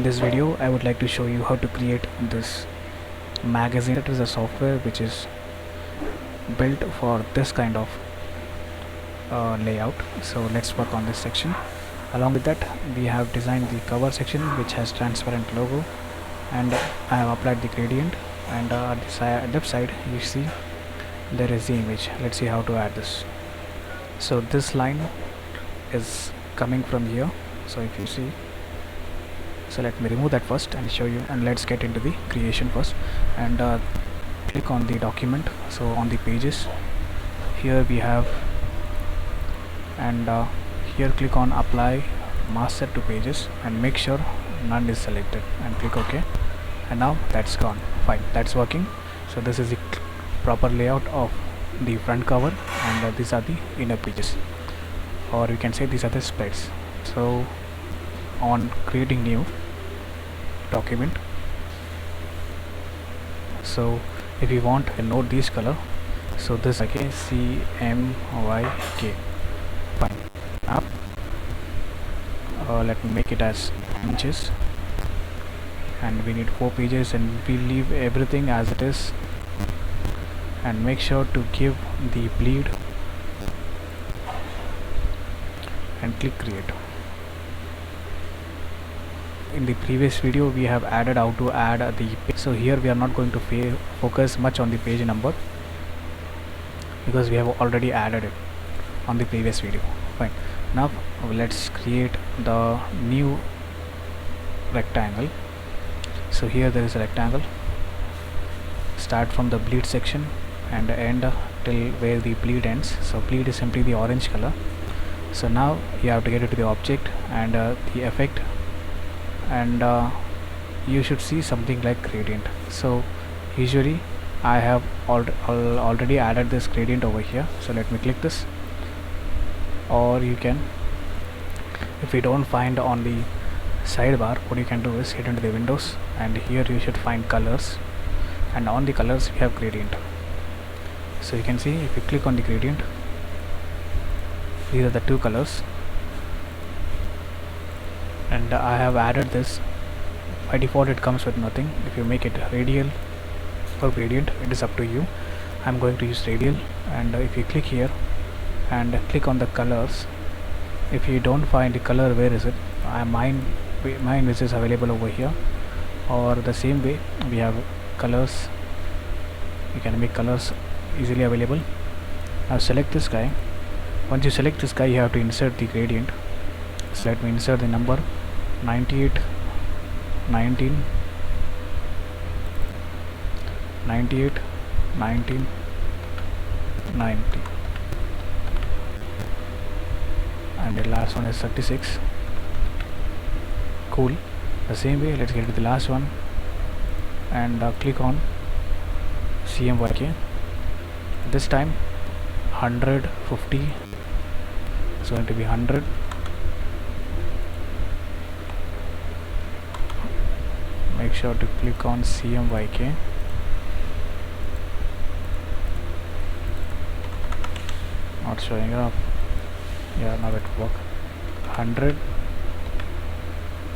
In this video I would like to show you how to create this magazine. It is a software which is built for this kind of layout. So let's work on this section. Along with that, we have designed the cover section which has transparent logo, and I have applied the gradient, and at the left side you see there is the image. Let's see how to add this. So this line is coming from here, so if you see, so let me remove that first and show you, and let's get into the creation first. And click on the document. So on the pages, here we have, and here click on apply master to pages and make sure none is selected and click OK, and now that's gone. Fine, that's working. So this is the proper layout of the front cover, and these are the inner pages, or you can say these are the spreads. So on creating new document, so if you want to note this color, so this again CMYK. Fine. Now let me make it as inches, and we need 4 pages, and we leave everything as it is, and make sure to give the bleed and click create. In the previous video we have added how to add the page, so here we are not going to focus much on the page number because we have already added it on the previous video. Fine. Now let's create the new rectangle. So here there is a rectangle, start from the bleed section and end till where the bleed ends. So bleed is simply the orange color. So now you have to get it to the object and the effect, and you should see something like gradient. So usually I have already added this gradient over here, so let me click this. Or you can, if you don't find on the sidebar, what you can do is hit into the windows, and here you should find colors, and on the colors we have gradient. So you can see, if you click on the gradient, these are the 2 colors, and I have added this. By default it comes with nothing. If you make it radial or gradient, it is up to you. I'm going to use radial, and if you click here and click on the colors, if you don't find the color, where is it? Mine which is available over here, or the same way we have colors, you can make colors easily available. Now select this guy. Once you select this guy, you have to insert the gradient. So let me insert the number 98, 19, 98, 19, 90, and the last one is 36. Cool. The same way, let's get to the last one and click on CMYK. This time 150, it's going to be 100. Make sure to click on CMYK. Not showing up. Yeah, now it will work. 100.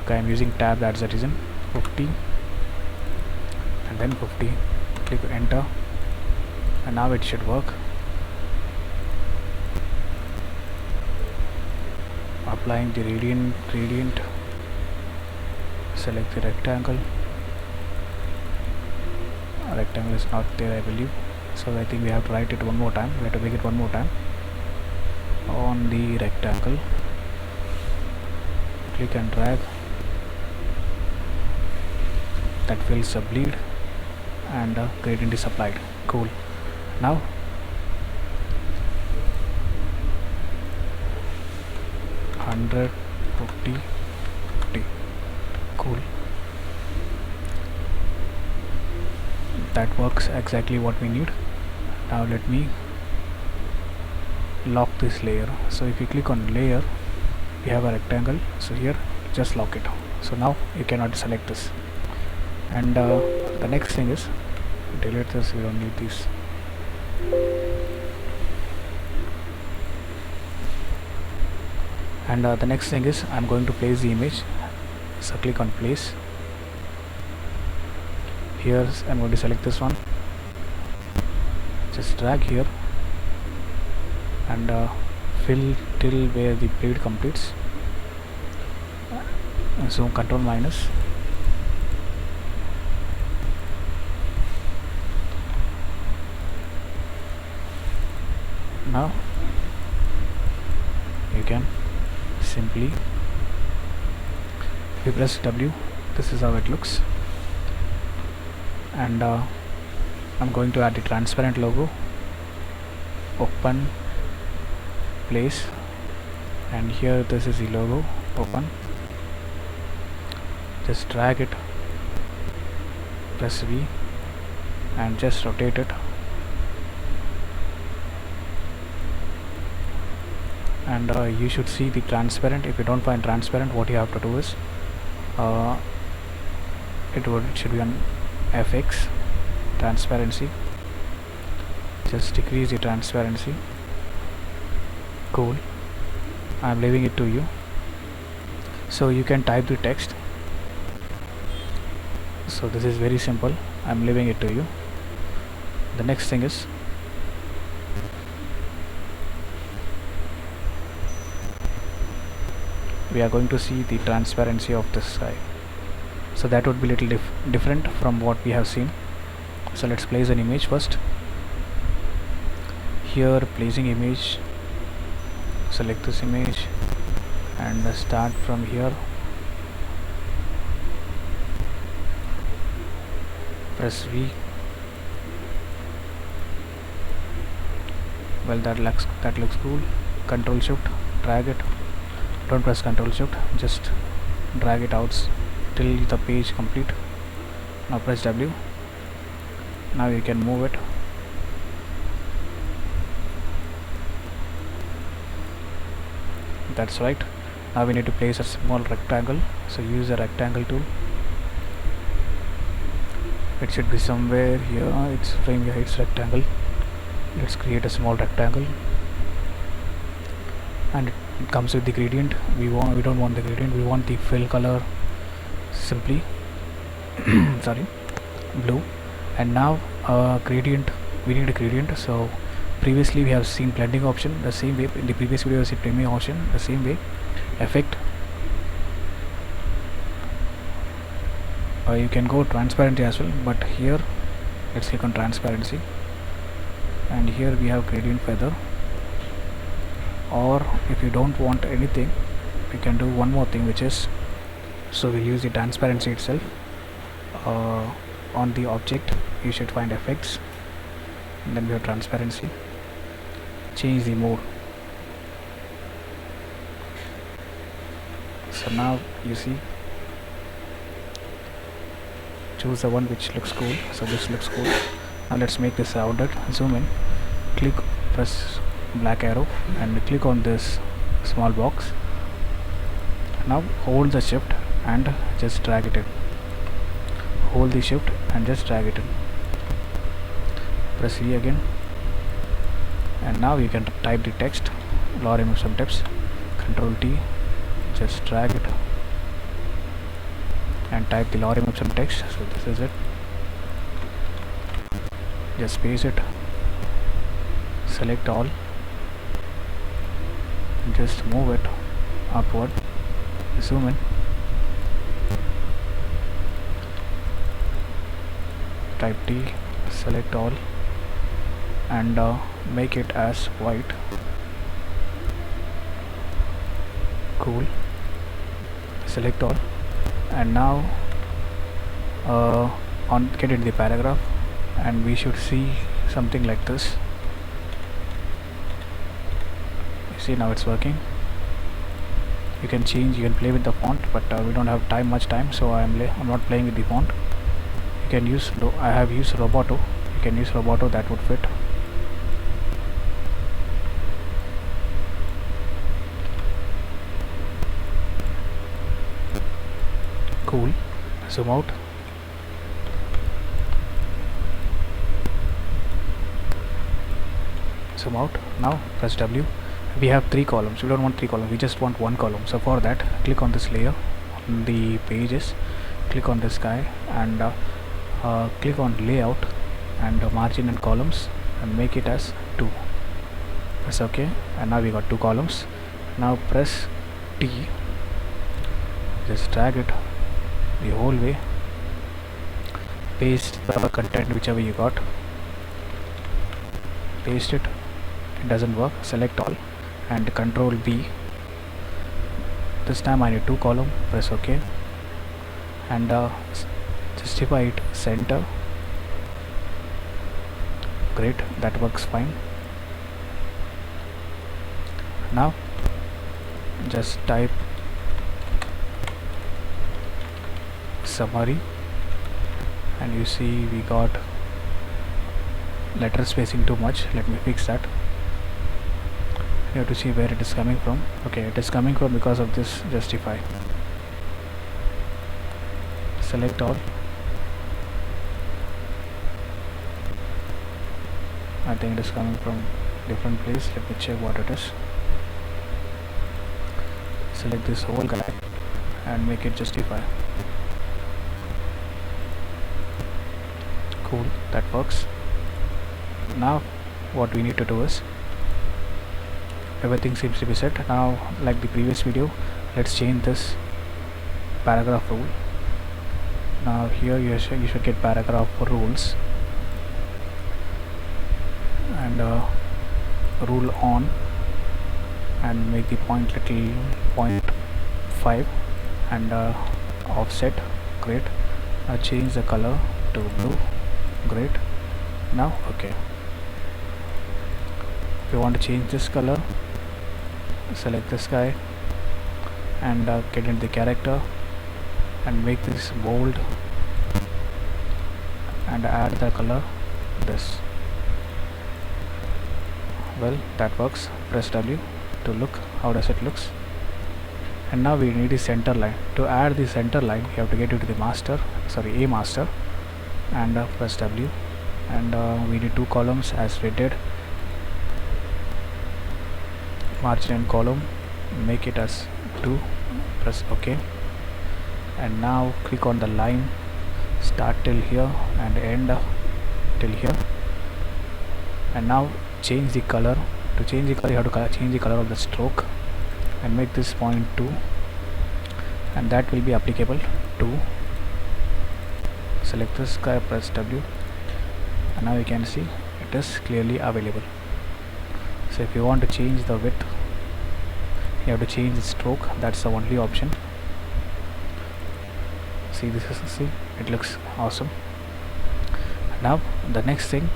Okay, I'm using tab, that's the reason. 50 and then 50. Click enter, and now it should work. Applying the gradient, select the rectangle. Rectangle is not there, I believe, so I think we have to write it one more time. We have to make it one more time on the rectangle. Click and drag. That fills the bleed, and gradient is applied. Cool. Now $150. Cool. That works exactly what we need. Now let me lock this layer. So if you click on layer, we have a rectangle, so here just lock it. So now you cannot select this. And the next thing is delete this, we don't need this. And the next thing is I'm going to place the image So click on place. Here I'm going to select this one, just drag here and fill till where the blade completes. So control minus. Now you can simply, if you press W, this is how it looks. And I'm going to add the transparent logo, open, place, and here this is the logo, open. Just drag it, press V and just rotate it, and you should see the transparent. If you don't find transparent, what you have to do is it should be on FX, transparency. Just decrease the transparency. Cool. I'm leaving it to you. So you can type the text. So this is very simple. I'm leaving it to you. The next thing is we are going to see the transparency of this sky. So that would be little different from what we have seen. So let's place an image first. Here, placing image, select this image and start from here. Press V. Well, that looks cool. Control Shift, drag it. Don't press Control Shift, just drag it out till the page complete. Now press W. Now you can move it. That's right. Now we need to place a small rectangle, so use the rectangle tool. It should be somewhere here. It's frame here, it's rectangle. Let's create a small rectangle, and it comes with the gradient. We don't want the gradient, we want the fill color simply sorry, blue. And now gradient, we need a gradient. So previously we have seen blending option, the same way in the previous video we have seen blending option, the same way. Effect, you can go transparency as well, but here let's click on transparency, and here we have gradient feather. Or if you don't want anything, we can do one more thing, which is, so we'll use the transparency itself. On the object you should find effects, and then we have transparency. Change the mode. So now you see, choose the one which looks cool. So this looks cool. Now let's make this rounded. Zoom in, click, press black arrow and click on this small box. Now hold the shift and just drag it in. Hold the shift and just drag it in. Press E again, and now you can type the text. Lorem ipsum text. Control T, just drag it and type the lorem ipsum text. So this is it. Just paste it. Select all. Just move it upward. Zoom in. Type T, select all, and make it as white. Cool. Select all, and now get into the paragraph, and we should see something like this. You see, now it's working. You can change, you can play with the font, but we don't have much time, so I'm not playing with the font. You can use, I have used Roboto. You can use Roboto, that would fit. Cool. Zoom out. Zoom out. Now press W. We have 3 columns. We don't want 3 columns, we just want 1 column. So for that, click on this layer, the pages, click on this guy and click on layout and margin and columns and make it as 2. Press OK, and now we got 2 columns. Now press T, just drag it the whole way, paste the content whichever you got, paste it. It doesn't work, select all and Control B. This time I need 2 column, press OK and justify it center. Great, that works fine. Now just type summary and you see we got letter spacing too much. Let me fix that. You have to see where it is coming from. Okay, it is coming from because of this justify. Select all. I think it is coming from different place. Let me check what it is. Select this whole guy and make it justify. Cool, that works. Now what we need to do is, everything seems to be set. Now like the previous video, let's change this paragraph rule. Now here you should get paragraph rules and rule on and make the point little 0.5 and offset. Great. Now change the color to blue. Great. Now okay, if you want to change this color, select this guy and get into the character and make this bold and add the color this. Well, that works. Press W to look how does it looks. And now we need the center line. To add the center line, you have to get into the master, a master, and press W, and we need 2 columns as we did. Margin and column, make it as 2, press OK, and now click on the line, start till here and end till here, and now change the color. To change the color, you have to change the color of the stroke and make this 0.2, and that will be applicable to. Select this guy, press W, and now you can see it is clearly available. So if you want to change the width, you have to change the stroke. That's the only option. See, it looks awesome. Now the next thing.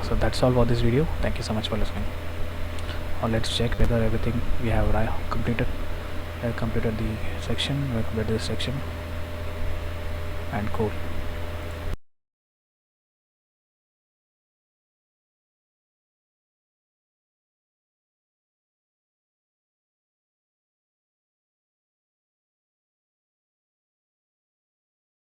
So that's all for this video. Thank you so much for listening. Now let's check whether everything we have completed. I completed the section, we completed this section, and cool.